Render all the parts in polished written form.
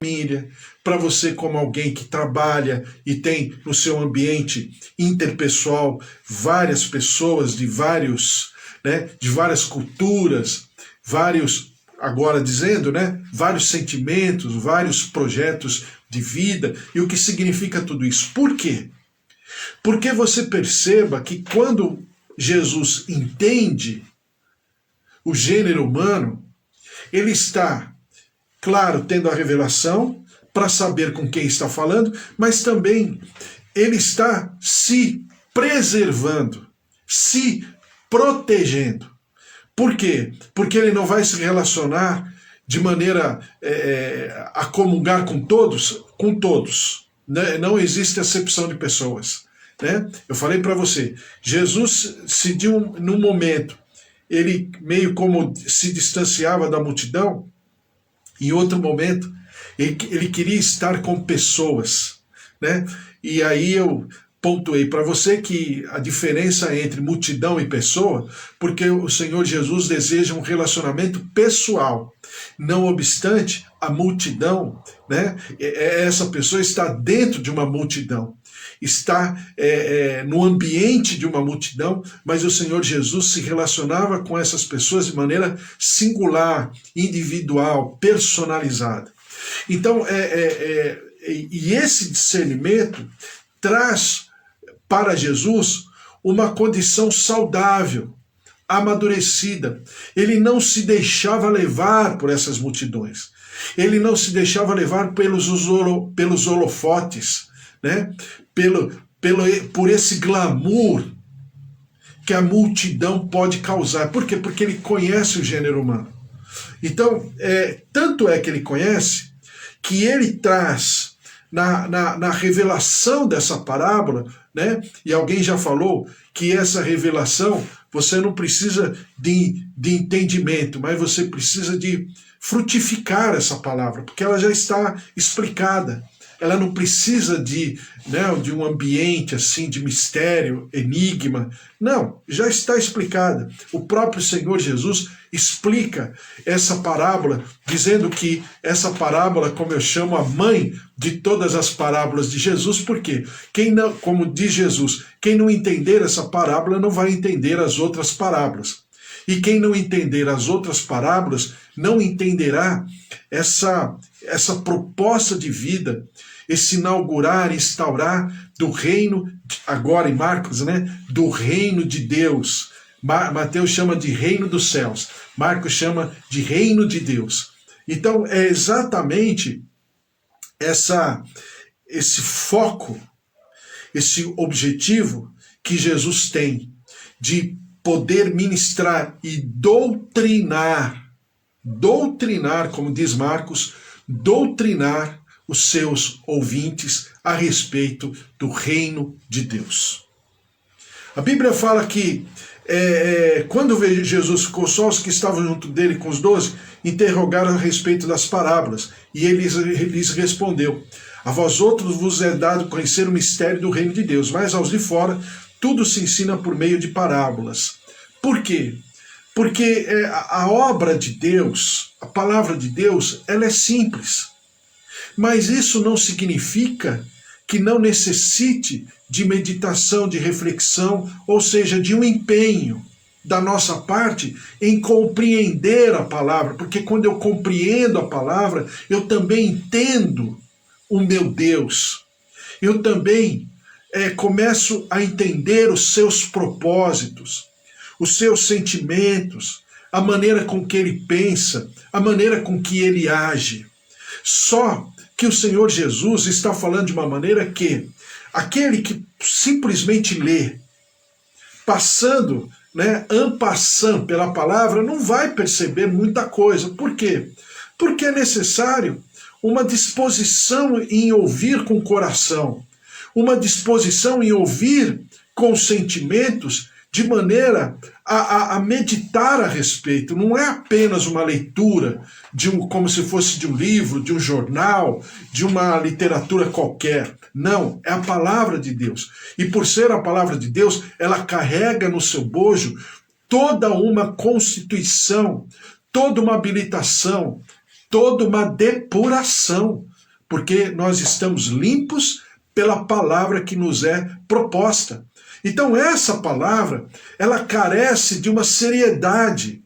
família, para você como alguém que trabalha e tem no seu ambiente interpessoal várias pessoas de várias culturas, agora dizendo, vários sentimentos, vários projetos de vida, e o que significa tudo isso. Por quê? Porque você perceba que quando Jesus entende o gênero humano, ele está, claro, tendo a revelação para saber com quem está falando, mas também ele está se preservando, se protegendo. Por quê? Porque ele não vai se relacionar de maneira a comungar com todos, né? Não existe acepção de pessoas. Né? Eu falei para você, Jesus num momento, ele meio como se distanciava da multidão, em outro momento, ele queria estar com pessoas, né? E aí eu pontuei para você que a diferença entre multidão e pessoa, porque o Senhor Jesus deseja um relacionamento pessoal. Não obstante, a multidão, né? Essa pessoa está dentro de uma multidão, está no ambiente de uma multidão, mas o Senhor Jesus se relacionava com essas pessoas de maneira singular, individual, personalizada. Então, e esse discernimento traz para Jesus uma condição saudável, amadurecida. Ele não se deixava levar por essas multidões. Ele não se deixava levar pelos holofotes, né? Por esse glamour que a multidão pode causar. Por quê? Porque ele conhece o gênero humano. Então, tanto é que ele conhece, que ele traz na revelação dessa parábola, né? E alguém já falou que essa revelação, você não precisa de entendimento, mas você precisa de frutificar essa palavra, porque ela já está explicada. Ela não precisa de um ambiente assim de mistério, enigma. Não, já está explicada. O próprio Senhor Jesus explica essa parábola, dizendo que essa parábola, como eu chamo, a mãe de todas as parábolas de Jesus, porque como diz Jesus, quem não entender essa parábola não vai entender as outras parábolas. E quem não entender as outras parábolas não entenderá essa proposta de vida, esse inaugurar, instaurar do reino, agora em Marcos, né, do reino de Deus. Mateus chama de reino dos céus, Marcos chama de reino de Deus. Então é exatamente esse foco, esse objetivo que Jesus tem de poder ministrar e doutrinar, como diz Marcos, doutrinar os seus ouvintes a respeito do reino de Deus. A Bíblia fala que quando veio Jesus, ficou só os que estavam junto dele com os 12, interrogaram a respeito das parábolas, e ele lhes respondeu: a vós outros vos é dado conhecer o mistério do reino de Deus, mas aos de fora tudo se ensina por meio de parábolas. Por quê? Porque a obra de Deus, a palavra de Deus, ela é simples. Mas isso não significa que não necessite de meditação, de reflexão, ou seja, de um empenho da nossa parte em compreender a palavra, porque quando eu compreendo a palavra, eu também entendo o meu Deus. Eu também começo a entender os seus propósitos, os seus sentimentos, a maneira com que ele pensa, a maneira com que ele age. Só que o Senhor Jesus está falando de uma maneira que aquele que simplesmente lê, passando, en passant pela palavra, não vai perceber muita coisa. Por quê? Porque é necessário uma disposição em ouvir com o coração, uma disposição em ouvir com os sentimentos, de maneira a meditar a respeito. Não é apenas uma leitura como se fosse de um livro, de um jornal, de uma literatura qualquer. Não, é a palavra de Deus. E por ser a palavra de Deus, ela carrega no seu bojo toda uma constituição, toda uma habilitação, toda uma depuração porque nós estamos limpos pela palavra que nos é proposta. Então essa palavra, ela carece de uma seriedade,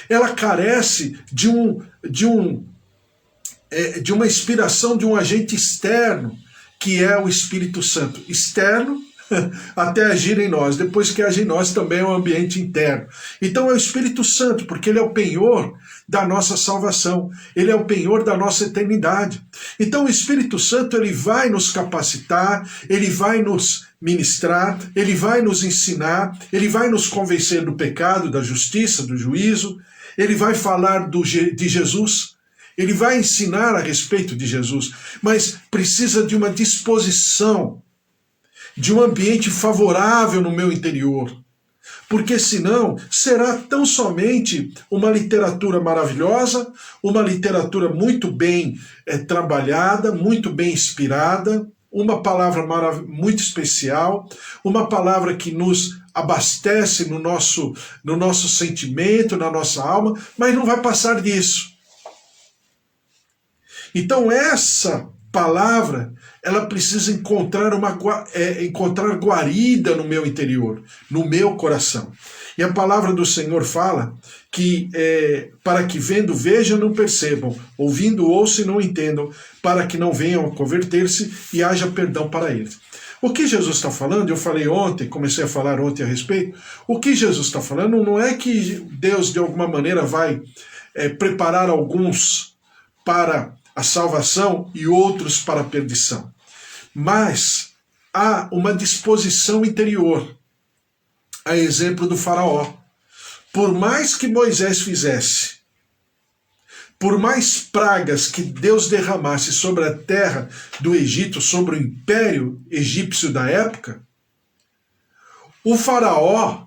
ela carece de uma inspiração de um agente externo, que é o Espírito Santo. Externo até agir em nós, depois que age em nós também é um ambiente interno. Então é o Espírito Santo, porque ele é o penhor da nossa salvação, ele é o penhor da nossa eternidade. Então o Espírito Santo, ele vai nos capacitar, ele vai nos ministrar, ele vai nos ensinar, ele vai nos convencer do pecado, da justiça, do juízo, ele vai falar de Jesus, ele vai ensinar a respeito de Jesus, mas precisa de uma disposição, de um ambiente favorável no meu interior, porque senão será tão somente uma literatura maravilhosa, uma literatura muito bem trabalhada, muito bem inspirada, uma palavra muito especial, uma palavra que nos abastece no nosso sentimento, na nossa alma, mas não vai passar disso. Então essa palavra, ela precisa encontrar guarida no meu interior, no meu coração. E a palavra do Senhor fala que para que vendo vejam não percebam, ouvindo ouçam e não entendam, para que não venham a converter-se e haja perdão para eles. O que Jesus está falando, eu falei ontem, comecei a falar ontem a respeito, o que Jesus está falando não é que Deus de alguma maneira vai preparar alguns para a salvação e outros para a perdição. Mas há uma disposição interior, a exemplo do faraó. Por mais que Moisés fizesse, por mais pragas que Deus derramasse sobre a terra do Egito, sobre o império egípcio da época, o faraó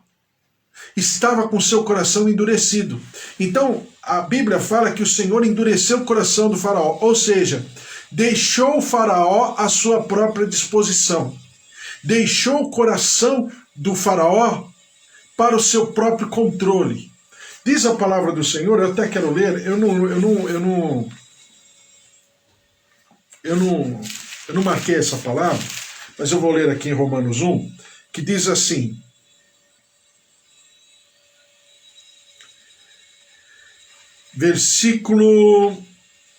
estava com seu coração endurecido. Então, a Bíblia fala que o Senhor endureceu o coração do faraó, ou seja, deixou o faraó à sua própria disposição. Deixou o coração do faraó para o seu próprio controle. Diz a palavra do Senhor, eu até quero ler, eu não marquei essa palavra, mas eu vou ler aqui em Romanos 1, que diz assim: versículo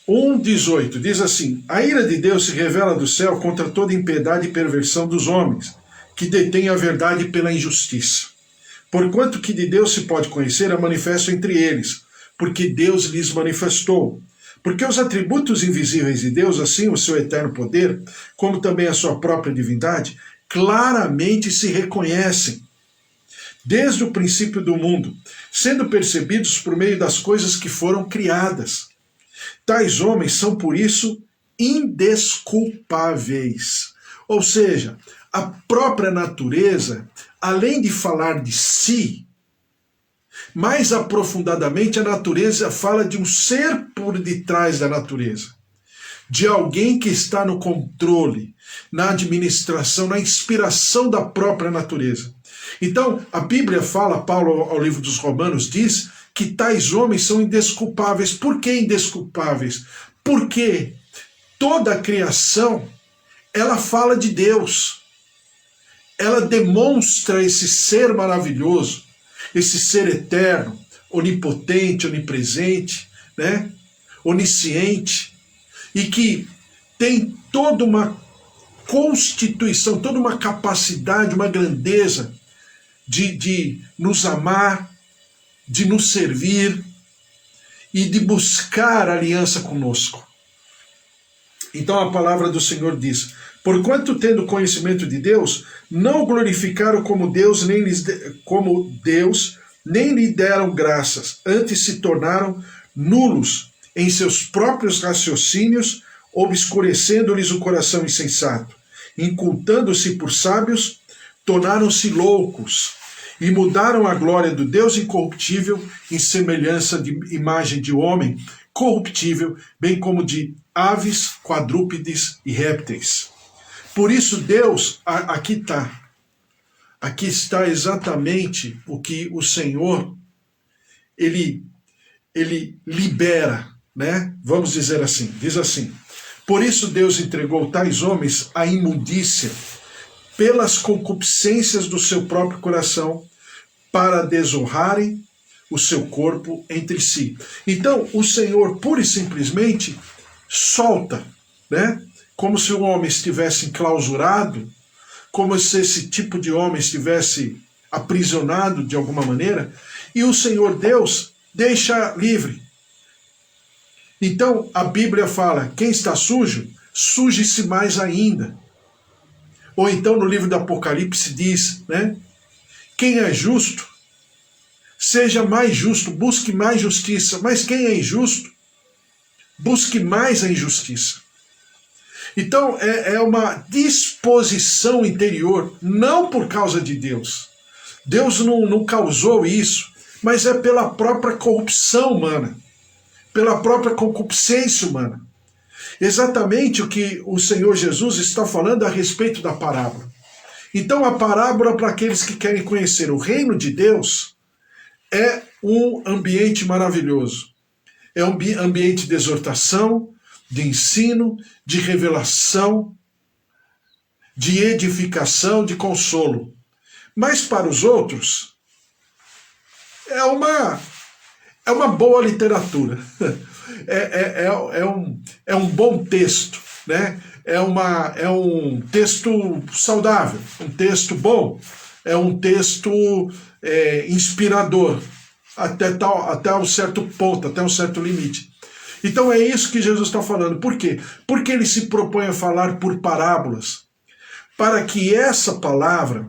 1:18, diz assim: a ira de Deus se revela do céu contra toda impiedade e perversão dos homens, que detêm a verdade pela injustiça. Porquanto que de Deus se pode conhecer, é manifesto entre eles, porque Deus lhes manifestou. Porque os atributos invisíveis de Deus, assim o seu eterno poder, como também a sua própria divindade, claramente se reconhecem desde o princípio do mundo, sendo percebidos por meio das coisas que foram criadas. Tais homens são, por isso, indesculpáveis. Ou seja, a própria natureza, além de falar de si, mais aprofundadamente a natureza fala de um ser por detrás da natureza, de alguém que está no controle, na administração, na inspiração da própria natureza. Então, a Bíblia fala, Paulo ao livro dos Romanos diz, que tais homens são indesculpáveis. Por que indesculpáveis? Porque toda a criação, ela fala de Deus. Ela demonstra esse ser maravilhoso, esse ser eterno, onipotente, onipresente, né? Onisciente, e que tem toda uma constituição, toda uma capacidade, uma grandeza de nos amar, de nos servir e de buscar aliança conosco. Então a palavra do Senhor diz: porquanto tendo conhecimento de Deus, não o glorificaram como Deus, nem lhe deram graças, antes se tornaram nulos em seus próprios raciocínios, obscurecendo-lhes o coração insensato. Incultando-se por sábios, tornaram-se loucos, e mudaram a glória do Deus incorruptível em semelhança de imagem de homem corruptível, bem como de aves, quadrúpedes e répteis. Por isso Deus, aqui está exatamente o que o Senhor, ele libera, né? Vamos dizer assim, diz assim: Por isso Deus entregou tais homens à imundícia, pelas concupiscências do seu próprio coração, para desonrarem o seu corpo entre si. Então, o Senhor, pura e simplesmente, solta, né? Como se o homem estivesse enclausurado, como se esse tipo de homem estivesse aprisionado de alguma maneira, e o Senhor Deus deixa livre. Então, a Bíblia fala, quem está sujo, suje-se mais ainda. Ou então no livro do Apocalipse diz, né? Quem é justo, seja mais justo, busque mais justiça. Mas quem é injusto, busque mais a injustiça. Então é uma disposição interior, não por causa de Deus. Deus não causou isso, mas é pela própria corrupção humana, pela própria concupiscência humana. Exatamente o que o Senhor Jesus está falando a respeito da parábola. Então a parábola, para aqueles que querem conhecer o reino de Deus, é um ambiente maravilhoso. É um ambiente de exortação, de ensino, de revelação, de edificação, de consolo. Mas para os outros, é uma boa literatura. É um bom texto, né? É um texto saudável, um texto bom, é um texto inspirador, até um certo ponto, até um certo limite. Então é isso que Jesus está falando. Por quê? Porque ele se propõe a falar por parábolas, para que essa palavra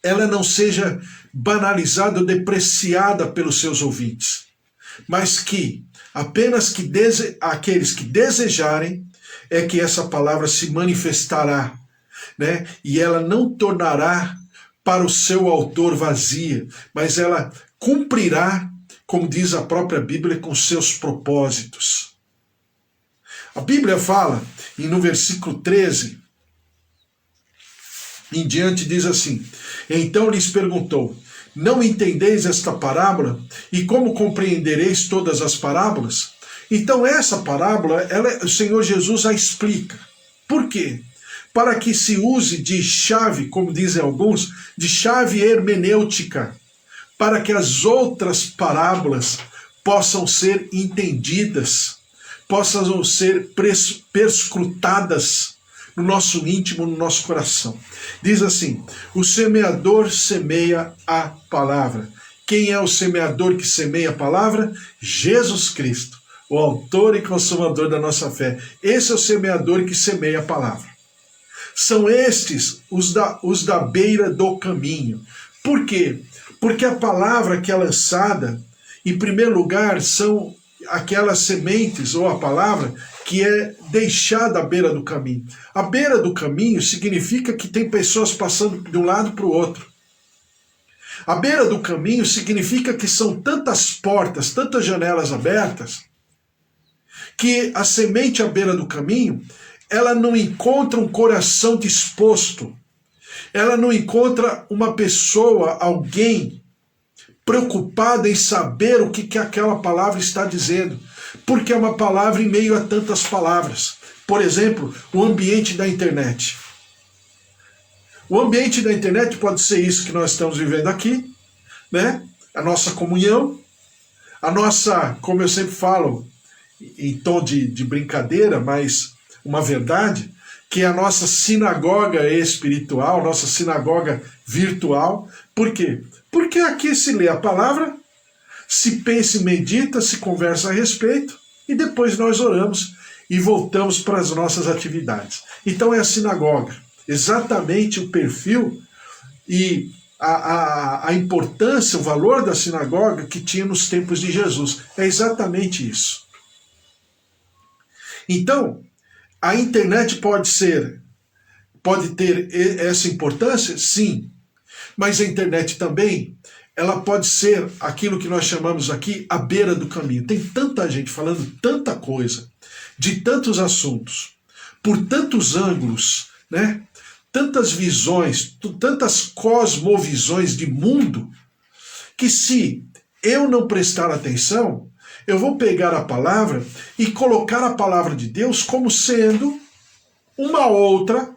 ela não seja banalizada ou depreciada pelos seus ouvintes, mas que apenas aqueles que desejarem é que essa palavra se manifestará, né? E ela não tornará para o seu autor vazia, mas ela cumprirá, como diz a própria Bíblia, com seus propósitos. A Bíblia fala, e no versículo 13 em diante diz assim, então lhes perguntou, não entendeis esta parábola? E como compreendereis todas as parábolas? Então essa parábola, o Senhor Jesus a explica. Por quê? Para que se use de chave, como dizem alguns, de chave hermenêutica, para que as outras parábolas possam ser entendidas, possam ser perscrutadas no nosso íntimo, no nosso coração. Diz assim, o semeador semeia a palavra. Quem é o semeador que semeia a palavra? Jesus Cristo, o autor e consumador da nossa fé. Esse é o semeador que semeia a palavra. São estes os da beira do caminho. Por quê? Porque a palavra que é lançada, em primeiro lugar, são aquelas sementes ou a palavra que é deixada à beira do caminho. A beira do caminho significa que tem pessoas passando de um lado para o outro. A beira do caminho significa que são tantas portas, tantas janelas abertas, que a semente à beira do caminho, ela não encontra um coração disposto, ela não encontra uma pessoa, alguém preocupada em saber o que aquela palavra está dizendo, porque é uma palavra em meio a tantas palavras. Por exemplo, o ambiente da internet. O ambiente da internet pode ser isso que nós estamos vivendo aqui, né? A nossa comunhão, a nossa, como eu sempre falo, em tom de brincadeira, mas uma verdade, que é a nossa sinagoga espiritual, nossa sinagoga virtual. Por quê? Porque aqui se lê a palavra, se pensa e medita, se conversa a respeito, e depois nós oramos e voltamos para as nossas atividades. Então é a sinagoga, exatamente o perfil e a importância, o valor da sinagoga que tinha nos tempos de Jesus. É exatamente isso. Então, a internet pode ter essa importância? Sim. Mas a internet também, ela pode ser aquilo que nós chamamos aqui a beira do caminho. Tem tanta gente falando tanta coisa, de tantos assuntos, por tantos ângulos, né? Tantas visões, tantas cosmovisões de mundo, que se eu não prestar atenção, Eu vou pegar a palavra e colocar a palavra de Deus como sendo uma outra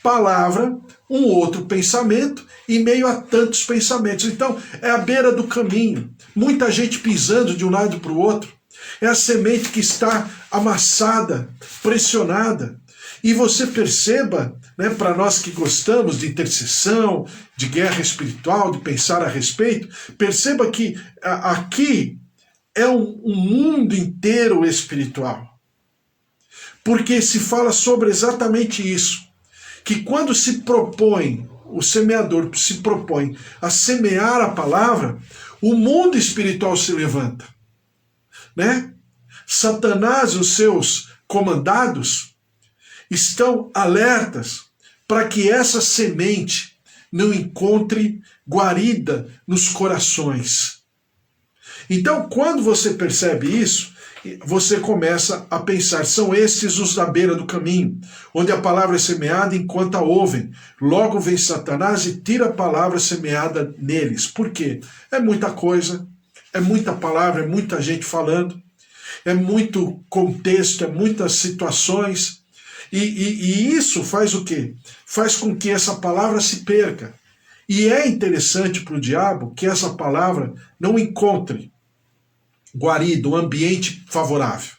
palavra, um outro pensamento, em meio a tantos pensamentos. Então, é a beira do caminho. Muita gente pisando de um lado para o outro. É a semente que está amassada, pressionada. E você perceba, né, para nós que gostamos de intercessão, de guerra espiritual, de pensar a respeito, perceba que aqui é um mundo inteiro espiritual. Porque se fala sobre exatamente isso, que quando se propõe, o semeador se propõe a semear a palavra, o mundo espiritual se levanta, né? Satanás e os seus comandados estão alertas para que essa semente não encontre guarida nos corações. Então, quando você percebe isso, você começa a pensar, são estes os da beira do caminho, onde a palavra é semeada enquanto a ouvem. Logo vem Satanás e tira a palavra semeada neles. Por quê? É muita coisa, é muita palavra, é muita gente falando, é muito contexto, é muitas situações, e isso faz o quê? Faz com que essa palavra se perca. E é interessante para o diabo que essa palavra não encontre guarida, um ambiente favorável.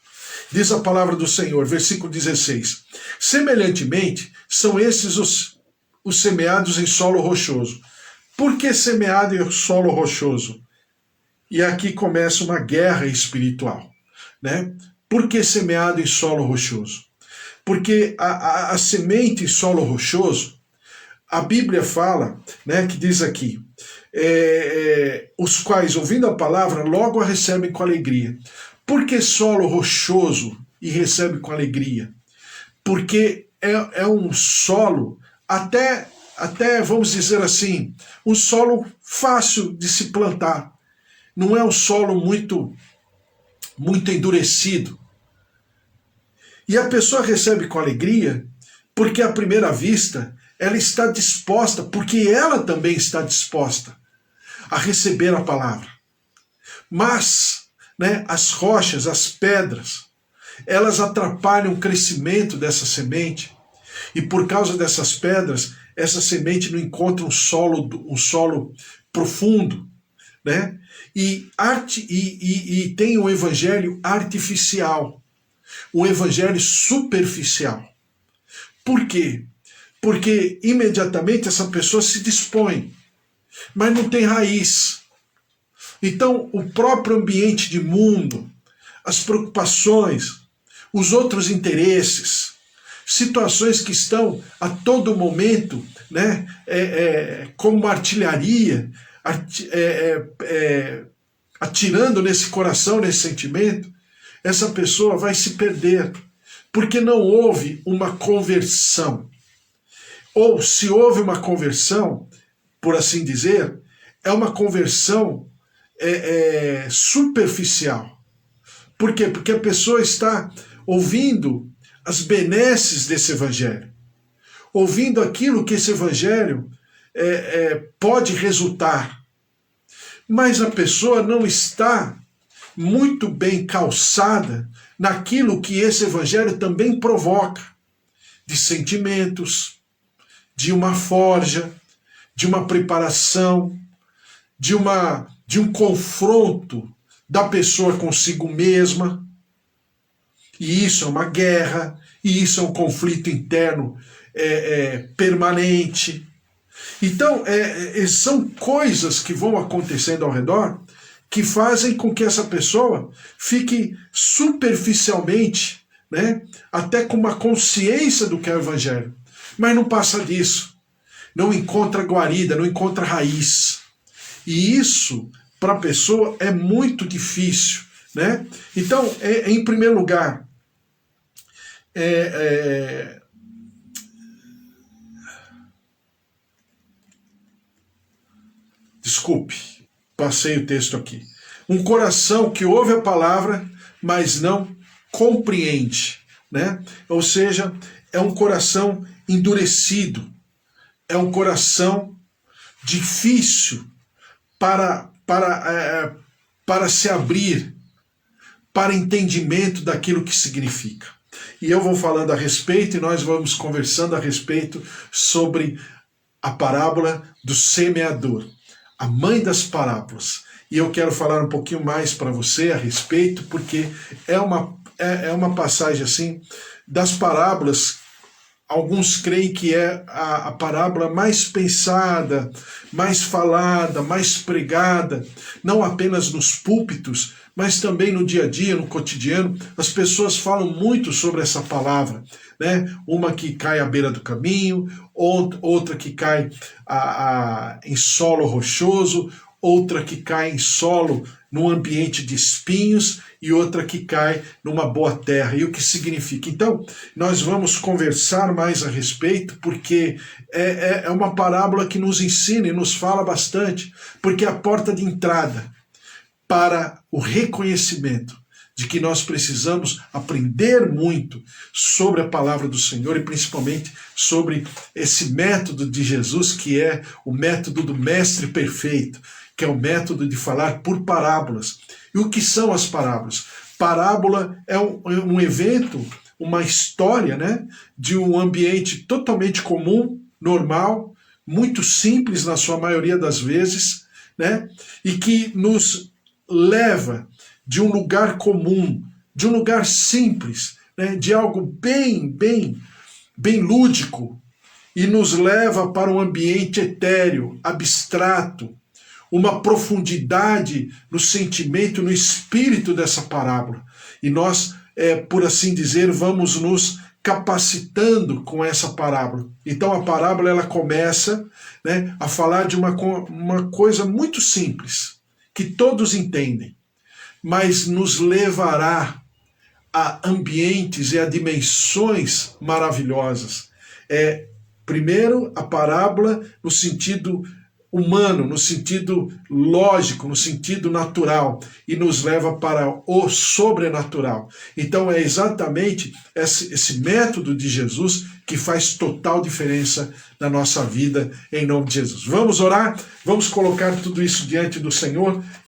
Diz a palavra do Senhor, versículo 16. Semelhantemente, são esses os semeados em solo rochoso. Por que semeado em solo rochoso? E aqui começa uma guerra espiritual, né? Por que semeado em solo rochoso? Porque a semente em solo rochoso, a Bíblia fala, né, que diz aqui, os quais, ouvindo a palavra, logo a recebem com alegria. Por que solo rochoso e recebe com alegria? Porque é um solo, até vamos dizer assim, um solo fácil de se plantar. Não é um solo muito endurecido. E a pessoa recebe com alegria porque, à primeira vista, ela está disposta, porque ela também está disposta a receber a palavra. Mas, né, as rochas, as pedras, elas atrapalham o crescimento dessa semente, e por causa dessas pedras, essa semente não encontra um solo profundo, né? E tem um evangelho artificial, um evangelho superficial. Por quê? Porque imediatamente essa pessoa se dispõe, mas não tem raiz. Então, o próprio ambiente de mundo, as preocupações, os outros interesses, situações que estão a todo momento, né, como uma artilharia, atirando nesse coração, nesse sentimento, essa pessoa vai se perder, porque não houve uma conversão. Ou se houve uma conversão, por assim dizer, é uma conversão superficial. Por quê? Porque a pessoa está ouvindo as benesses desse evangelho, ouvindo aquilo que esse evangelho pode resultar. Mas a pessoa não está muito bem calçada naquilo que esse evangelho também provoca, de sentimentos, de uma forja, de uma preparação, de um confronto da pessoa consigo mesma. E isso é uma guerra, e isso é um conflito interno permanente. Então, são coisas que vão acontecendo ao redor que fazem com que essa pessoa fique superficialmente, né, até com uma consciência do que é o evangelho, mas não passa disso, não encontra guarida, não encontra raiz. E isso, para a pessoa, é muito difícil, né? Então, em primeiro lugar, desculpe, passei o texto aqui. Um coração que ouve a palavra, mas não compreende, né? Ou seja, é um coração endurecido, é um coração difícil para se abrir, para entendimento daquilo que significa. E eu vou falando a respeito, e nós vamos conversando a respeito sobre a parábola do semeador, a mãe das parábolas. E eu quero falar um pouquinho mais para você a respeito, porque é uma passagem assim, das parábolas. Alguns creem que é a parábola mais pensada, mais falada, mais pregada, não apenas nos púlpitos, mas também no dia a dia, no cotidiano. As pessoas falam muito sobre essa palavra, né? Uma que cai à beira do caminho, outra que cai em solo rochoso, outra que cai em solo num ambiente de espinhos e outra que cai numa boa terra. E o que significa? Então, nós vamos conversar mais a respeito, porque é uma parábola que nos ensina e nos fala bastante, porque é a porta de entrada para o reconhecimento de que nós precisamos aprender muito sobre a palavra do Senhor e principalmente sobre esse método de Jesus, que é o método do mestre perfeito, que é o método de falar por parábolas. E o que são as parábolas? Parábola é um evento, uma história, né, de um ambiente totalmente comum, normal, muito simples na sua maioria das vezes, né, e que nos leva de um lugar comum, de um lugar simples, né, de algo bem lúdico, e nos leva para um ambiente etéreo, abstrato, uma profundidade no sentimento, no espírito dessa parábola. E nós, por assim dizer, vamos nos capacitando com essa parábola. Então a parábola ela começa, né, a falar de uma coisa muito simples, que todos entendem, mas nos levará a ambientes e a dimensões maravilhosas. Primeiro, a parábola no sentido humano, no sentido lógico, no sentido natural, e nos leva para o sobrenatural. Então é exatamente esse método de Jesus que faz total diferença na nossa vida, em nome de Jesus. Vamos orar? Vamos colocar tudo isso diante do Senhor